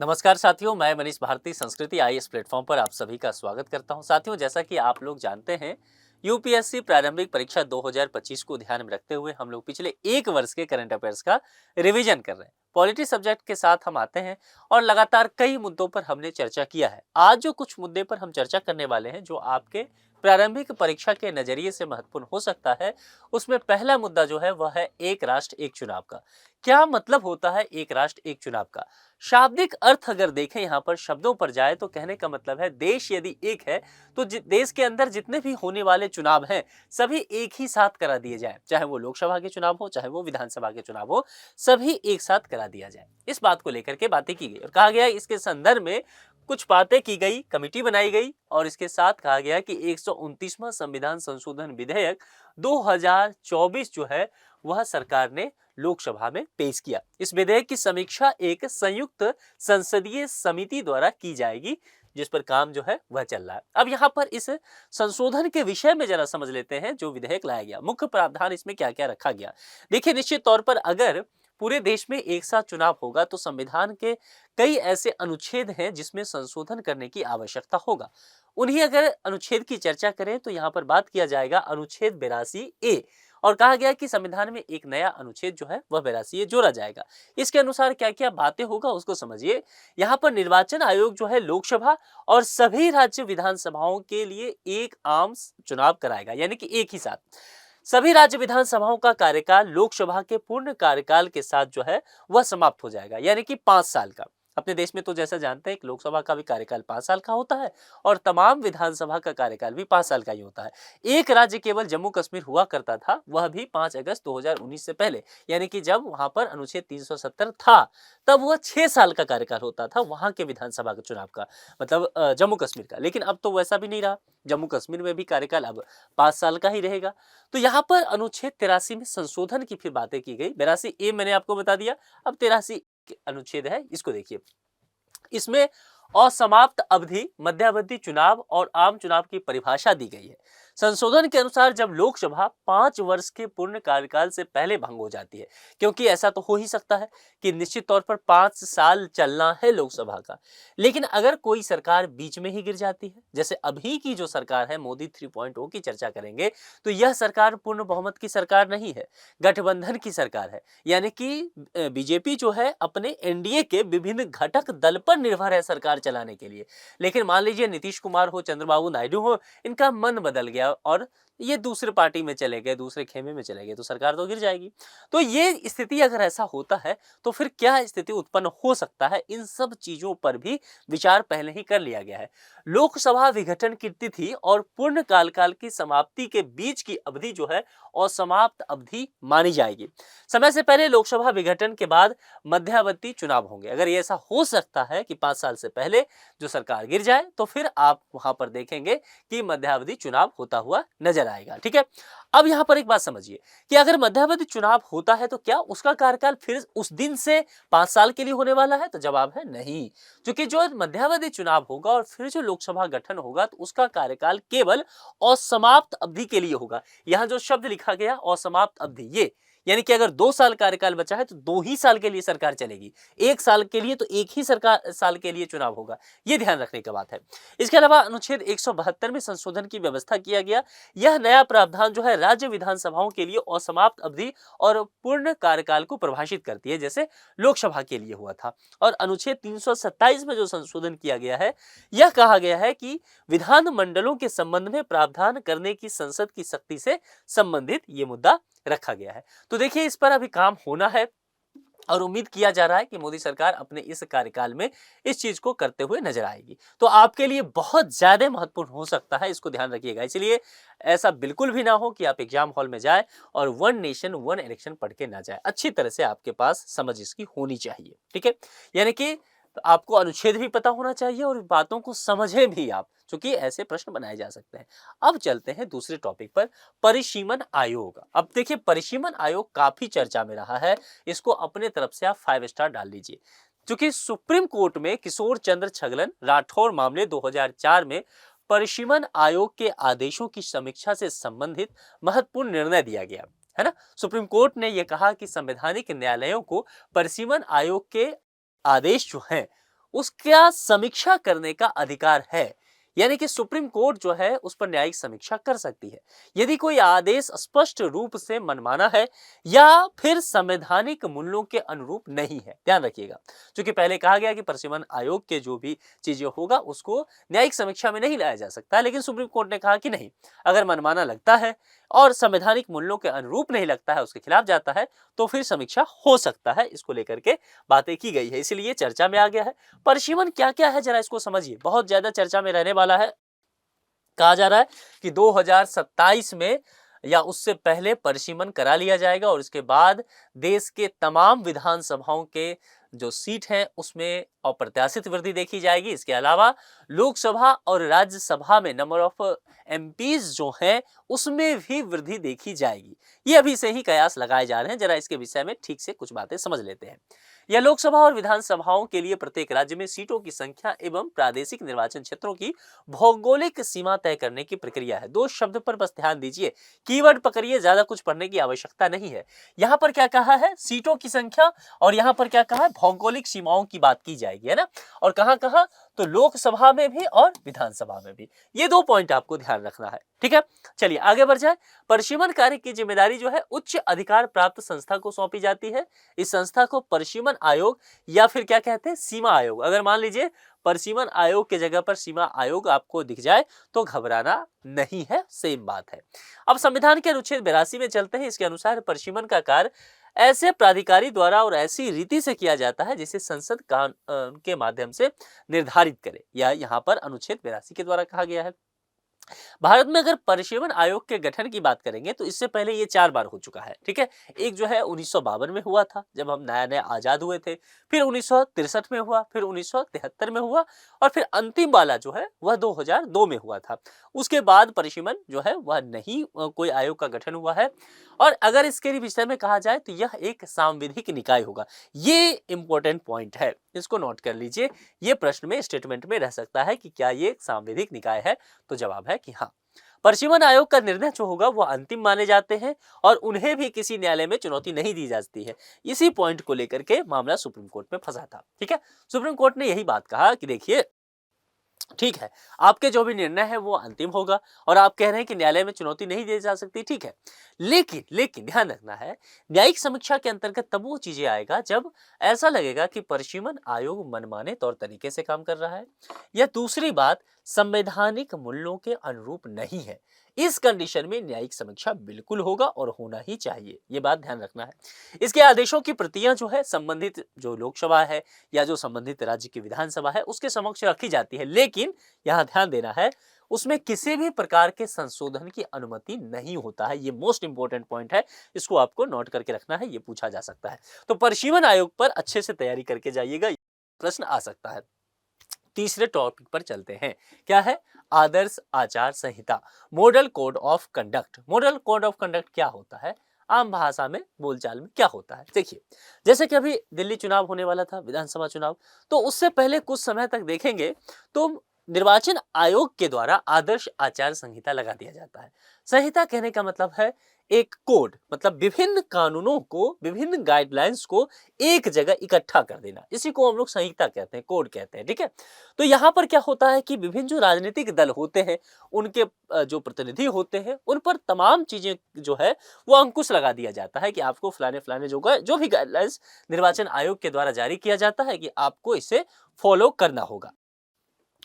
नमस्कार साथियों, मैं मनीष भारती संस्कृति आईएएस प्लेटफॉर्म पर आप सभी का स्वागत करता हूं। साथियों, जैसा कि आप लोग जानते हैं, यूपीएससी प्रारंभिक परीक्षा 2025 को ध्यान में रखते हुए हम लोग पिछले एक वर्ष के करंट अफेयर्स का रिवीजन कर रहे हैं। पॉलिटी सब्जेक्ट के साथ हम आते हैं और लगातार कई मुद्दों पर हमने चर्चा किया है। आज जो कुछ मुद्दे पर हम चर्चा करने वाले हैं, जो आपके प्रारंभिक परीक्षा के नजरिए से महत्वपूर्ण हो सकता है, उसमें पहला मुद्दा जो है वह है एक राष्ट्र एक चुनाव का। क्या मतलब होता है एक राष्ट्र एक चुनाव का? शाब्दिक अर्थ अगर देखें, यहाँ पर शब्दों पर जाए तो कहने का मतलब है देश यदि एक है तो देश के अंदर जितने भी होने वाले चुनाव हैं सभी एक ही साथ करा दिए जाए, चाहे वो लोकसभा के चुनाव हो चाहे वो विधानसभा के चुनाव हो, सभी एक साथ करा दिया जाए। इस बात को लेकर के बातें की गई और कहा गया इसके संदर्भ में कुछ बातें की गई, कमेटी बनाई गई और इसके साथ कहा गया कि 129वां संविधान संशोधन विधेयक 2024 जो है वह सरकार ने लोकसभा में पेश किया। इस विधेयक की समीक्षा एक संयुक्त संसदीय समिति द्वारा की जाएगी, जिस पर काम जो है वह चल रहा है। अब यहाँ पर इस संशोधन के विषय में जरा समझ लेते हैं। जो विधेयक लाया गया, मुख्य प्रावधान इसमें क्या क्या रखा गया। देखिए, निश्चित तौर पर अगर पूरे देश में एक साथ चुनाव होगा तो संविधान के कई ऐसे अनुच्छेद हैं जिसमें संशोधन करने की आवश्यकता होगा। उन्हीं अगर अनुच्छेद की चर्चा करें तो यहाँ पर बात किया जाएगा अनुच्छेद 82A और कहा गया कि संविधान में एक नया अनुच्छेद जो है वह 82A जोड़ा जाएगा। इसके अनुसार क्या क्या बातें होगा उसको समझिए। यहाँ पर निर्वाचन आयोग जो है लोकसभा और सभी राज्य विधानसभाओं के लिए एक आम चुनाव कराएगा, यानी कि एक ही साथ सभी राज्य विधानसभाओं का कार्यकाल लोकसभा के पूर्ण कार्यकाल के साथ जो है वह समाप्त हो जाएगा, यानी कि 5 साल का। अपने देश में तो जैसा जानते हैं कि लोकसभा का भी कार्यकाल 5 साल का होता है और तमाम विधानसभा का कार्यकाल भी 5 साल का ही होता है। एक राज्य केवल जम्मू कश्मीर हुआ करता था, वह भी 5 अगस्त 2019 से पहले, यानी कि जब वहां पर अनुच्छेद 370 था तब वह 6 साल का कार्यकाल होता था वहां के विधानसभा के चुनाव का, मतलब जम्मू कश्मीर का। लेकिन अब तो वैसा भी नहीं रहा, जम्मू कश्मीर में भी कार्यकाल अब 5 साल का ही रहेगा। तो यहाँ पर अनुच्छेद 83 में संशोधन की फिर बातें की गई। 82A मैंने आपको बता दिया, अब 83 अनुच्छेद है, इसको देखिए। इसमें असमाप्त अवधि, मध्यावधि चुनाव और आम चुनाव की परिभाषा दी गई है। संशोधन के अनुसार जब लोकसभा 5 वर्ष के पूर्ण कार्यकाल से पहले भंग हो जाती है, क्योंकि ऐसा तो हो ही सकता है कि निश्चित तौर पर 5 साल चलना है लोकसभा का, लेकिन अगर कोई सरकार बीच में ही गिर जाती है, जैसे अभी की जो सरकार है मोदी 3.0 की चर्चा करेंगे, तो यह सरकार पूर्ण बहुमत की सरकार नहीं है, गठबंधन की सरकार है। यानी कि बीजेपी जो है अपने एनडीए के विभिन्न घटक दल पर निर्भर है सरकार चलाने के लिए। लेकिन मान लीजिए नीतीश कुमार हो, चंद्रबाबू नायडू हो, इनका मन बदल गया और ये दूसरे पार्टी में चले गए, दूसरे खेमे में चले गए, तो सरकार तो गिर जाएगी। तो ये स्थिति अगर ऐसा होता है तो फिर क्या स्थिति उत्पन्न हो सकता है, इन सब चीजों पर भी विचार पहले ही कर लिया गया है। लोकसभा विघटन की तिथि और पूर्ण कार्यकाल की समाप्ति के बीच की अवधि जो है असमाप्त अवधि मानी जाएगी। समय से पहले लोकसभा विघटन के बाद मध्यावधि चुनाव होंगे। अगर ये ऐसा हो सकता है कि 5 साल से पहले जो सरकार गिर जाए तो फिर आप वहां पर देखेंगे कि मध्यावधि चुनाव होता हुआ नजर आएगा। ठीक है, अब यहां पर एक बात समझिए कि अगर मध्यावधि चुनाव होता है तो क्या उसका कार्यकाल फिर उस दिन से 5 साल के लिए होने वाला है? तो जवाब है नहीं, क्योंकि जो मध्यावधि चुनाव होगा और फिर जो लोकसभा गठन होगा तो उसका कार्यकाल केवल असमाप्त अवधि के लिए होगा। यहां जो शब्द लिखा गया असमाप्त अवधि, ये यानी कि अगर 2 साल कार्यकाल बचा है तो 2 ही साल के लिए सरकार चलेगी, 1 साल के लिए तो एक ही सरकार साल के लिए चुनाव होगा। ये ध्यान रखने की बात है। इसके अलावा अनुच्छेद 172 में संशोधन की व्यवस्था किया गया। यह नया प्रावधान जो है राज्य विधानसभाओं के लिए असमाप्त अवधि और पूर्ण कार्यकाल को परिभाषित करती है, जैसे लोकसभा के लिए हुआ था। और अनुच्छेद 327 में जो संशोधन किया गया है, यह कहा गया है कि विधान मंडलों के संबंध में प्रावधान करने की संसद की शक्ति से संबंधित ये मुद्दा रखा गया है। तो देखिए, इस पर अभी काम होना है और उम्मीद किया जा रहा है कि मोदी सरकार अपने इस कार्यकाल में इस चीज को करते हुए नजर आएगी। तो आपके लिए बहुत ज्यादा महत्वपूर्ण हो सकता है, इसको ध्यान रखिएगा। इसलिए ऐसा बिल्कुल भी ना हो कि आप एग्जाम हॉल में जाए और वन नेशन वन इलेक्शन पढ़ के ना जाए। अच्छी तरह से आपके पास समझ इसकी होनी चाहिए। ठीक है, यानी कि आपको अनुच्छेद भी पता होना चाहिए और बातों को समझे भी आप, क्योंकि ऐसे प्रश्न बनाए जा सकते हैं। अब चलते हैं दूसरे टॉपिक पर, परिसीमन आयोग। अब देखिए, परिसीमन आयोग काफी चर्चा में रहा है, इसको अपने तरफ से आप 5 स्टार डाल लीजिए। क्योंकि सुप्रीम कोर्ट में किशोर चंद्र छगलन राठौर मामले 2004 में परिसीमन आयोग के आदेशों की समीक्षा से संबंधित महत्वपूर्ण निर्णय दिया गया है ना। सुप्रीम कोर्ट ने यह कहा कि संवैधानिक न्यायालयों को परिसीमन आयोग के आदेश जो हैं उसका समीक्षा करने का अधिकार है। यानी कि सुप्रीम कोर्ट जो है उस पर न्यायिक समीक्षा कर सकती है यदि कोई आदेश स्पष्ट रूप से मनमाना है या फिर संवैधानिक मूल्यों के अनुरूप नहीं है। ध्यान रखिएगा, क्योंकि पहले कहा गया कि परिसीमन आयोग के जो भी चीजें होगा उसको न्यायिक समीक्षा में नहीं लाया जा सकता, लेकिन सुप्रीम कोर्ट ने कहा कि नहीं, अगर मनमाना लगता है और संवैधानिक मूल्यों के अनुरूप नहीं लगता है, उसके खिलाफ जाता है, तो फिर समीक्षा हो सकता है। इसको लेकर के बातें की गई है, इसलिए चर्चा में आ गया है। परिसीमन क्या क्या है जरा इसको समझिए, बहुत ज्यादा चर्चा में रहने वाला है। कहा जा रहा है कि 2027 में या उससे पहले परिसीमन करा लिया जाएगा और इसके बाद देश के तमाम विधानसभाओं के जो सीट हैं उसमें अप्रत्याशित वृद्धि देखी जाएगी। इसके अलावा लोकसभा और राज्यसभा में नंबर ऑफ एमपीज जो हैं उसमें भी वृद्धि देखी जाएगी। ये अभी से ही कयास लगाए जा रहे हैं, जरा इसके विषय में ठीक से कुछ बातें समझ लेते हैं। यह लोकसभा और विधानसभाओं के लिए प्रत्येक राज्य में सीटों की संख्या एवं प्रादेशिक निर्वाचन क्षेत्रों की भौगोलिक सीमा तय करने की प्रक्रिया है। दो शब्द पर बस ध्यान दीजिए, कीवर्ड पकड़िए, ज्यादा कुछ पढ़ने की आवश्यकता नहीं है। यहां पर क्या कहा है, सीटों की संख्या, और यहां पर क्या कहा है, भौगोलिक सीमाओं की बात की जाएगी, है ना। और कहां कहां, तो लोकसभा में भी और विधानसभा में भी। ये दो पॉइंट आपको ध्यान रखना है, ठीक है। चलिए आगे बढ़ जाए। परिसीमन कार्य की जिम्मेदारी जो है उच्च अधिकार प्राप्त संस्था को सौंपी जाती है। इस संस्था को परिसीमन आयोग या फिर क्या कहते हैं, सीमा आयोग। अगर मान लीजिए परिसीमन आयोग के जगह पर सीमा आयोग आपको दिख जाए तो घबराना नहीं है, सेम बात है। अब संविधान के अनुच्छेद 82 में चलते हैं। इसके अनुसार परिसीमन का कार्य ऐसे प्राधिकारी द्वारा और ऐसी रीति से किया जाता है जिसे संसद के माध्यम से निर्धारित करे, या यहाँ पर अनुच्छेद 82 के द्वारा कहा गया है। भारत में अगर परिसीमन आयोग के गठन की बात करेंगे तो इससे पहले ये 4 बार हो चुका है, ठीक है। एक जो है 1952 में हुआ था, जब हम नया नया आजाद हुए थे, फिर 1963 में हुआ, फिर 1973 में हुआ, और फिर अंतिम वाला जो है वह 2002 में हुआ था। उसके बाद परिसीमन जो है वह नहीं कोई आयोग का गठन हुआ है। और अगर इसके विषय में कहा जाए तो यह एक सांविधिक निकाय होगा। ये इंपॉर्टेंट पॉइंट है, इसको नोट कर लीजिए। ये प्रश्न में स्टेटमेंट में रह सकता है कि क्या ये सांविधिक निकाय है, तो जवाब है कि हाँ। परिसीमन आयोग का निर्णय जो होगा वो अंतिम माने जाते हैं और उन्हें भी किसी न्यायालय में चुनौती नहीं दी जाती है। इसी पॉइंट को लेकर के मामला सुप्रीम कोर्ट में फंसा था, ठीक है। सुप्रीम कोर्ट ने यही बात कहा कि देखिए ठीक है, आपके जो भी निर्णय है वो अंतिम होगा, और आप कह रहे हैं कि न्यायालय में चुनौती नहीं दी जा सकती, ठीक है। लेकिन लेकिन ध्यान रखना है, न्यायिक समीक्षा के अंतर्गत तब वो चीजें आएगा जब ऐसा लगेगा कि परिसीमन आयोग मनमाने तौर तरीके से काम कर रहा है, या दूसरी बात संवैधानिक मूल्यों के अनुरूप नहीं है। इस कंडीशन में न्यायिक समीक्षा बिल्कुल होगा और होना ही चाहिए, ये बात ध्यान रखना है। इसके आदेशों की प्रतियां जो है संबंधित जो लोकसभा है या जो संबंधित राज्य की विधानसभा है उसके समक्ष रखी जाती है, लेकिन यहां ध्यान देना है उसमें किसी भी प्रकार के संशोधन की अनुमति नहीं होता है। ये मोस्ट इंपोर्टेंट पॉइंट है, इसको आपको नोट करके रखना है, ये पूछा जा सकता है। तो परिसीमन आयोग पर अच्छे से तैयारी करके जाइएगा, प्रश्न आ सकता है। तीसरे टॉपिक पर चलते हैं, क्या है, आदर्श आचार संहिता, model code of conduct. Model code of conduct क्या होता है, आम भाषा में बोलचाल में क्या होता है। देखिए जैसे कि अभी दिल्ली चुनाव होने वाला था, विधानसभा चुनाव, तो उससे पहले कुछ समय तक देखेंगे तो निर्वाचन आयोग के द्वारा आदर्श आचार संहिता लगा दिया जाता है। संहिता कहने का मतलब है एक कोड, मतलब विभिन्न कानूनों को, विभिन्न गाइडलाइंस को एक जगह इकट्ठा कर देना, इसी को हम लोग संहिता कहते हैं, कोड कहते हैं, ठीक है। तो यहाँ पर क्या होता है कि विभिन्न जो राजनीतिक दल होते हैं उनके जो प्रतिनिधि होते हैं उन पर तमाम चीजें जो है वो अंकुश लगा दिया जाता है कि आपको फलाने फलाने जो भी गाइडलाइंस निर्वाचन आयोग के द्वारा जारी किया जाता है कि आपको इसे फॉलो करना होगा।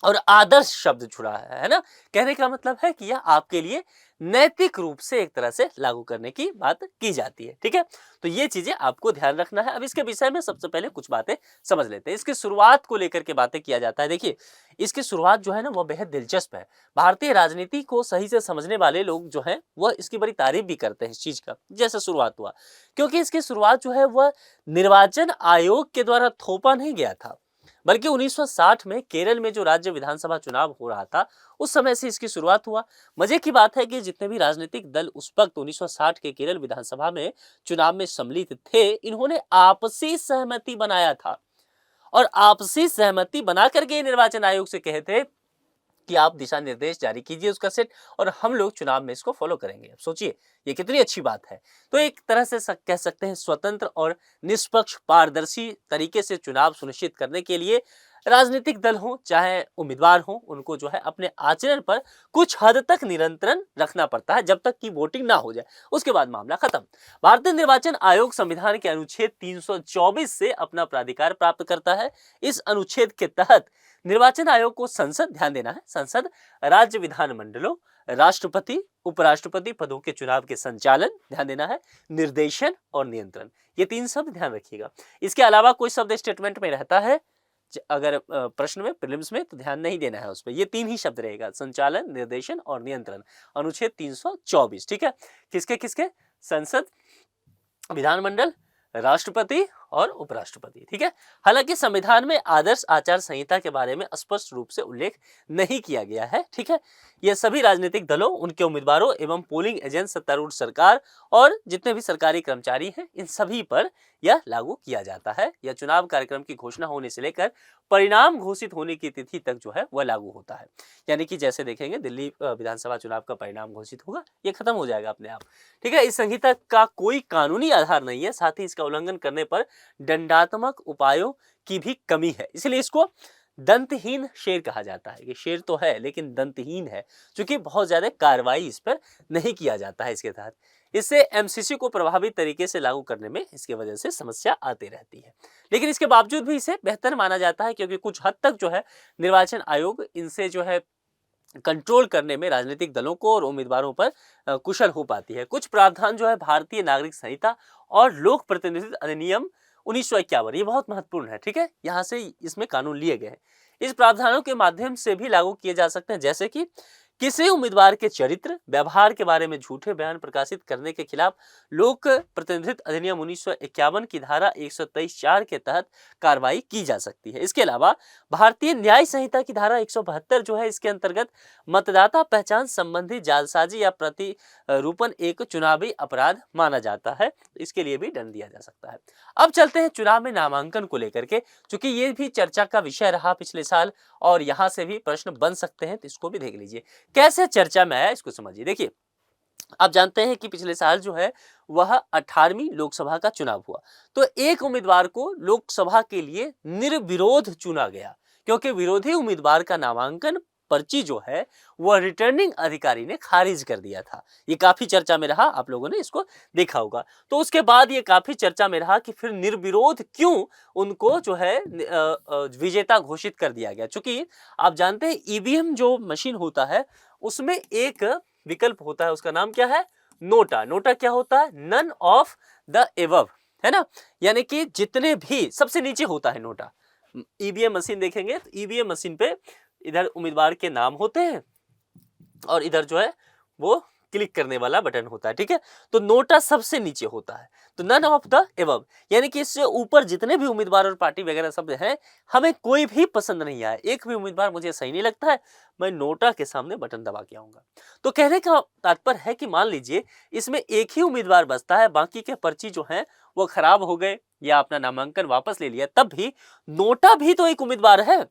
और आदर्श शब्द जुड़ा है ना, कहने का मतलब है कि यह आपके लिए नैतिक रूप से एक तरह से लागू करने की बात की जाती है, ठीक है। तो ये चीजें आपको ध्यान रखना है। अब इसके विषय में सबसे पहले कुछ बातें समझ लेते हैं। इसकी शुरुआत को लेकर के बातें किया जाता है। देखिए इसकी शुरुआत जो है ना वो बेहद दिलचस्प है। भारतीय राजनीति को सही से समझने वाले लोग जो हैं वह इसकी बड़ी तारीफ भी करते हैं इस चीज का, जैसे शुरुआत हुआ, क्योंकि इसकी शुरुआत जो है वह निर्वाचन आयोग के द्वारा थोपा नहीं गया था, बल्कि 1960 में केरल में जो राज्य विधानसभा चुनाव हो रहा था उस समय से इसकी शुरुआत हुआ। मजे की बात है कि जितने भी राजनीतिक दल उस वक्त 1960 के केरल विधानसभा में चुनाव में सम्मिलित थे, इन्होंने आपसी सहमति बनाया था, और आपसी सहमति बना करके निर्वाचन आयोग से कहे थे कि आप दिशा निर्देश जारी कीजिए उसका सेट, और हम लोग चुनाव में इसको फॉलो करेंगे। अब सोचिए ये कितनी अच्छी बात है। तो एक तरह से कह सकते हैं स्वतंत्र और निष्पक्ष पारदर्शी तरीके से चुनाव सुनिश्चित करने के लिए राजनीतिक दल हो चाहे उम्मीदवार हो, उनको जो है अपने आचरण पर कुछ हद तक नियंत्रण रखना पड़ता है जब तक कि वोटिंग ना हो जाए, उसके बाद मामला खत्म। भारतीय निर्वाचन आयोग संविधान के अनुच्छेद 324 से अपना प्राधिकार प्राप्त करता है। इस अनुच्छेद के तहत निर्वाचन आयोग को संसद, ध्यान देना है, संसद, राज्य विधानमंडलों, राष्ट्रपति, उपराष्ट्रपति पदों के चुनाव के संचालन, ध्यान देना है, निर्देशन और नियंत्रण, ये 3 शब्द ध्यान रखिएगा। इसके अलावा कोई शब्द स्टेटमेंट में रहता है अगर प्रश्न में, प्रीलिम्स में, तो ध्यान नहीं देना है उस पर। ये 3 ही शब्द रहेगा, संचालन, निर्देशन और नियंत्रण, अनुच्छेद 324। ठीक है, किसके किसके? संसद, विधानमंडल, राष्ट्रपति और उपराष्ट्रपति। ठीक है, हालांकि संविधान में आदर्श आचार संहिता के बारे में स्पष्ट रूप से उल्लेख नहीं किया गया है। ठीक है, यह सभी राजनीतिक दलों, उनके उम्मीदवारों एवं पोलिंग एजेंट, सत्तारूढ़ सरकार और जितने भी सरकारी कर्मचारी हैं, इन सभी पर यह लागू किया जाता है। यह चुनाव कार्यक्रम की घोषणा होने से लेकर परिणाम घोषित होने की तिथि तक जो है वह लागू होता है। यानी कि जैसे देखेंगे दिल्ली विधानसभा चुनाव का परिणाम घोषित होगा, ये खत्म हो जाएगा अपने आप। ठीक है, इस संहिता का कोई कानूनी आधार नहीं है, साथ ही इसका उल्लंघन करने पर दंडात्मक उपायों की भी कमी है, इसलिए इसको दंतहीन शेर कहा जाता है। कि शेर तो है लेकिन दंतहीन है, क्योंकि बहुत ज्यादा कार्रवाई इस पर नहीं किया जाता है इसके तहत। इससे एमसीसी को प्रभावी तरीके से लागू करने में इसकी वजह से समस्या आती रहती है, लेकिन इसके बावजूद भी इसे बेहतर माना जाता है, क्योंकि कुछ हद तक जो है निर्वाचन आयोग इनसे जो है कंट्रोल करने में राजनीतिक दलों को और उम्मीदवारों पर कुशल हो पाती है। कुछ प्रावधान जो है भारतीय नागरिक संहिता और लोक प्रतिनिधित्व अधिनियम 1951, ये बहुत महत्वपूर्ण है। ठीक है, यहाँ से इसमें कानून लिए गए हैं, इस प्रावधानों के माध्यम से भी लागू किए जा सकते हैं, जैसे कि किसी उम्मीदवार के चरित्र, व्यवहार के बारे में झूठे बयान प्रकाशित करने के खिलाफ लोक प्रतिनिधित्व अधिनियम 1951 की धारा 123(4) के तहत कार्रवाई की जा सकती है। इसके अलावा भारतीय न्याय संहिता की धारा 172 जो है, इसके अंतर्गत मतदाता पहचान संबंधी जालसाजी या प्रतिरूपण एक चुनावी अपराध माना जाता है, इसके लिए भी दंड दिया जा सकता है। अब चलते हैं चुनाव में नामांकन को लेकर के, क्योंकि ये भी चर्चा का विषय रहा पिछले साल और यहाँ से भी प्रश्न बन सकते हैं, तो इसको भी देख लीजिए कैसे चर्चा में आया, इसको समझिए। देखिए, आप जानते हैं कि पिछले साल जो है वह 18वीं लोकसभा का चुनाव हुआ, तो एक उम्मीदवार को लोकसभा के लिए निर्विरोध चुना गया, क्योंकि विरोधी उम्मीदवार का नामांकन पर्ची जो है वह रिटर्निंग अधिकारी ने खारिज कर दिया था। ये काफी चर्चा में रहा, आप लोगों ने इसको देखा होगा। तो उसके बाद ये काफी चर्चा में रहा कि फिर निर्विरोध क्यों उनको जो है विजेता घोषित कर दिया गया। चूंकि आप जानते हैं ईवीएम जो मशीन होता है उसमें एक विकल्प होता है, उसका नाम क्या है? नोटा। नोटा क्या होता है? नन ऑफ द एबव, है ना, यानी कि जितने भी, सबसे नीचे होता है नोटा। ईवीएम मशीन देखेंगे तो ईवीएम मशीन पे इधर उम्मीदवार के नाम होते हैं और इधर जो है वो क्लिक करने वाला बटन होता है। ठीक है, तो नोटा सबसे नीचे होता है, तो नन ऑफ द एबव, यानी कि इससे ऊपर जितने भी उम्मीदवार और पार्टी वगैरह सब हैं, हमें कोई भी पसंद नहीं आया, एक भी उम्मीदवार मुझे सही नहीं लगता है, मैं नोटा के सामने बटन दबा के आऊंगा। तो कहने का तात्पर्य है कि मान लीजिए इसमें एक ही उम्मीदवार बचता है, बाकी के पर्ची जो है वो खराब हो गए या अपना नामांकन वापस ले लिया, तब भी नोटा भी तो एक उम्मीदवार है।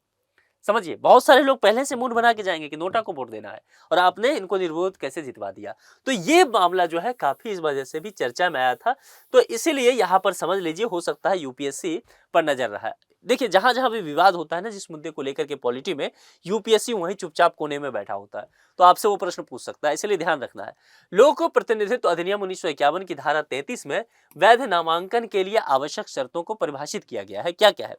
समझिए, बहुत सारे लोग पहले से मूड बना के जाएंगे कि नोटा को वोट देना है और आपने इनको निर्विरोध कैसे जितवा दिया। तो ये मामला जो है काफी इस वजह से भी चर्चा में आया था, तो इसीलिए यहाँ पर समझ लीजिए हो सकता है यूपीएससी पर नजर रहा है। देखिए, जहां जहां भी विवाद होता है ना जिस मुद्दे को लेकर के पॉलिटी में, यूपीएससी वहीं चुपचाप कोने में बैठा होता है, तो आपसे वो प्रश्न पूछ सकता है, इसलिए ध्यान रखना है। लोक प्रतिनिधित्व अधिनियम 1951 की धारा 33 में वैध नामांकन के लिए आवश्यक शर्तों को परिभाषित किया गया है। क्या क्या है?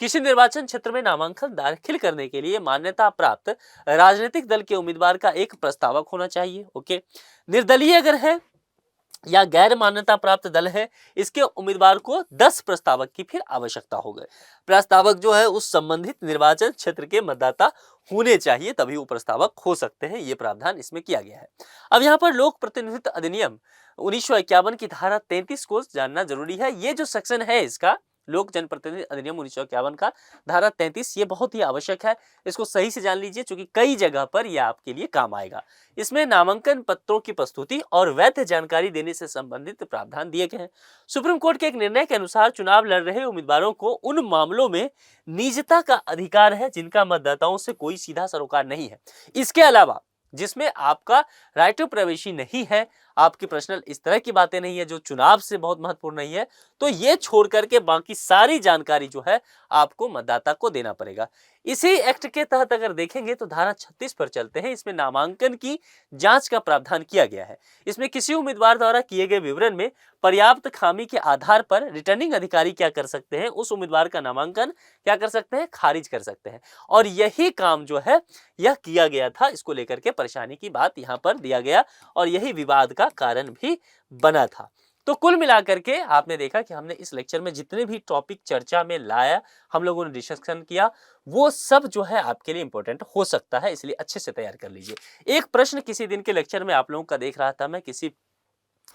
किसी निर्वाचन क्षेत्र में नामांकन दाखिल करने के लिए मान्यता प्राप्त राजनीतिक दल के उम्मीदवार का एक प्रस्तावक होना चाहिए। ओके, निर्दलीय अगर है या गैर मान्यता प्राप्त दल है, इसके उम्मीदवार को 10 प्रस्तावक की फिर आवश्यकता हो गई। प्रस्तावक जो है उस संबंधित निर्वाचन क्षेत्र के मतदाता होने चाहिए, तभी वो प्रस्तावक हो सकते हैं, ये प्रावधान इसमें किया गया है। अब यहाँ पर लोक प्रतिनिधित्व अधिनियम 1951 की धारा 33 को जानना जरूरी है। ये जो सेक्शन है इसका, लोक जनप्रतिनिधि अधिनियम 1951 का धारा 33, ये बहुत ही आवश्यक है, इसको सही से जान लीजिए, क्योंकि कई जगह पर यह आपके लिए काम आएगा। इसमें नामांकन पत्रों की प्रस्तुति और वैध जानकारी देने से संबंधित प्रावधान दिए गए हैं। सुप्रीम कोर्ट के एक निर्णय के अनुसार चुनाव लड़ रहे उम्मीदवारों को उन मामलों में निजता का अधिकार है जिनका मतदाताओं से कोई सीधा सरोकार नहीं है। इसके अलावा जिसमें आपका राइट टू प्राइवेसी नहीं है, आपकी पर्सनल इस तरह की बातें नहीं है जो चुनाव से बहुत महत्वपूर्ण नहीं है, तो ये छोड़ करके बाकी सारी जानकारी जो है आपको मतदाता को देना पड़ेगा। इसी एक्ट के तहत अगर देखेंगे तो धारा 36 पर चलते हैं। इसमें नामांकन की जांच का प्रावधान किया गया है। इसमें किसी उम्मीदवार द्वारा किए गए विवरण में पर्याप्त खामी के आधार पर रिटर्निंग अधिकारी क्या कर सकते हैं, उस उम्मीदवार का नामांकन क्या कर सकते हैं, खारिज कर सकते हैं। और यही काम जो है यह किया गया था। इसको लेकर के परेशानी की बात यहां पर दिया गया और यही विवाद का कारण भी बना था। तो कुल मिलाकर के आपने देखा कि हमने इस लेक्चर में जितने भी टॉपिक चर्चा में लाया, हम लोगों ने डिस्कशन किया, वो सब जो है आपके लिए इंपॉर्टेंट हो सकता है, इसलिए अच्छे से तैयार कर लीजिए। एक प्रश्न किसी दिन के लेक्चर में आप लोगों का देख रहा था मैं, किसी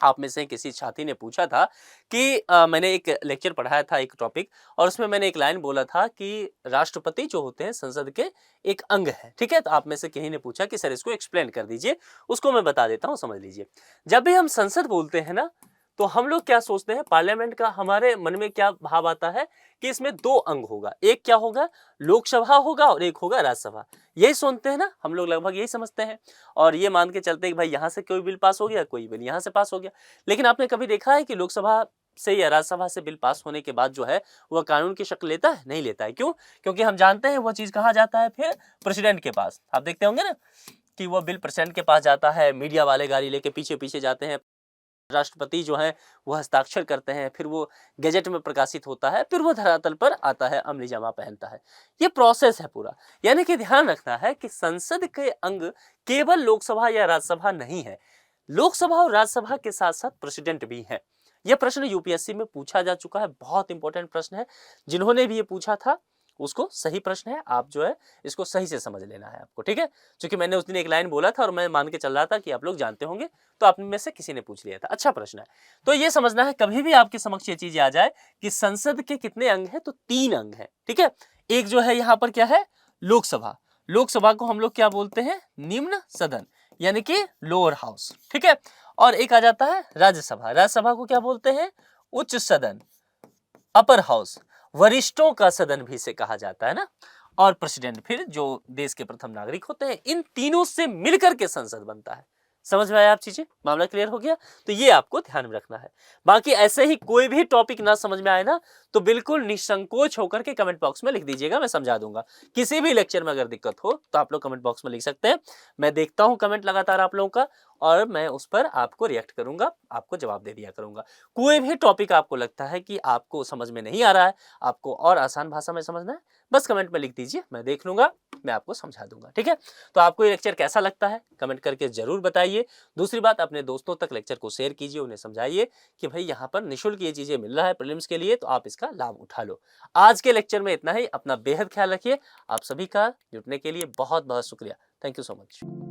आप में से किसी छात्री ने पूछा था कि मैंने एक लेक्चर पढ़ाया था एक टॉपिक, और उसमें मैंने एक लाइन बोला था कि राष्ट्रपति जो होते हैं संसद के एक अंग है। ठीक है, तो आप में से किसी ने पूछा कि सर इसको एक्सप्लेन कर दीजिए। उसको मैं बता देता हूं, समझ लीजिए। जब भी हम संसद बोलते हैं ना, तो हम लोग क्या सोचते हैं, पार्लियामेंट का हमारे मन में क्या भाव आता है कि इसमें दो अंग होगा। एक क्या होगा, लोकसभा होगा, और एक होगा राज्यसभा। यही सुनते हैं ना हम लोग, लगभग यही समझते हैं और ये मान के चलते हैं कि भाई यहाँ से कोई बिल पास हो गया, कोई बिल यहाँ से पास हो गया। लेकिन आपने कभी देखा है कि लोकसभा से या राज्यसभा से बिल पास होने के बाद जो है वह कानून की शक्ल लेता है? नहीं लेता है। क्यों? क्योंकि हम जानते हैं वह चीज कहाँ जाता है, फिर प्रेसिडेंट के पास। आप देखते होंगे ना कि वह बिल प्रेसिडेंट के पास जाता है, मीडिया वाले गाड़ी लेके पीछे पीछे जाते हैं, राष्ट्रपति जो है वो हस्ताक्षर करते हैं, फिर वो गैजेट में प्रकाशित होता है, फिर वो धरातल पर आता है, अमली जामा पहनता है। ये प्रोसेस है पूरा। यानी कि ध्यान रखना है कि संसद के अंग केवल लोकसभा या राज्यसभा नहीं है, लोकसभा और राज्यसभा के साथ साथ प्रेसिडेंट भी है। यह प्रश्न यूपीएससी में पूछा जा चुका है, बहुत इंपॉर्टेंट प्रश्न है। जिन्होंने भी ये पूछा था उसको सही प्रश्न है, आप जो है इसको सही से समझ लेना है आपको। ठीक है, क्योंकि मैंने उस दिन एक लाइन बोला था और मैं मान के चल रहा था कि आप लोग जानते होंगे, तो आप में से किसी ने पूछ लिया था। अच्छा प्रश्न है। तो ये समझना है, कभी भी आपके समक्ष ये चीज आ जाए कि संसद के कितने अंग हैं, तो 3 अंग हैं। ठीक है, एक जो है यहाँ पर क्या है, लोकसभा। लोकसभा को हम लोग क्या बोलते हैं, निम्न सदन, यानी कि लोअर हाउस। ठीक है, और एक आ जाता है राज्यसभा। राज्यसभा को क्या बोलते हैं, उच्च सदन, अपर हाउस, वरिष्ठों का सदन भी इसे कहा जाता है ना। और प्रेसिडेंट फिर जो देश के प्रथम नागरिक होते हैं। इन तीनों से मिलकर के संसद बनता है। समझ में आया आप चीजें, मामला क्लियर हो गया? तो ये आपको ध्यान में रखना है। बाकी ऐसे ही कोई भी टॉपिक ना समझ में आए ना, तो बिल्कुल निसंकोच होकर के कमेंट बॉक्स में लिख दीजिएगा, मैं समझा दूंगा। किसी भी लेक्चर में अगर दिक्कत हो तो आप लोग कमेंट बॉक्स में लिख सकते हैं। मैं देखता हूं कमेंट लगातार आप लोगों का, और मैं उस पर आपको रिएक्ट करूंगा, आपको जवाब दे दिया करूंगा। कोई भी टॉपिक आपको लगता है कि आपको समझ में नहीं आ रहा है, आपको और आसान भाषा में समझना है, बस कमेंट में लिख दीजिए, मैं देख लूंगा, मैं आपको समझा दूंगा। ठीक है, तो आपको ये लेक्चर कैसा लगता है कमेंट करके जरूर बताइए। दूसरी बात, अपने दोस्तों तक लेक्चर को शेयर कीजिए, उन्हें समझाइए कि भाई यहाँ पर निःशुल्क ये चीजें मिल रहा है प्रीलिम्स के लिए, तो आप इसका लाभ उठा लो। आज के लेक्चर में इतना ही। अपना बेहद ख्याल रखिए। आप सभी का जुटने के लिए बहुत बहुत शुक्रिया। Thank you so much.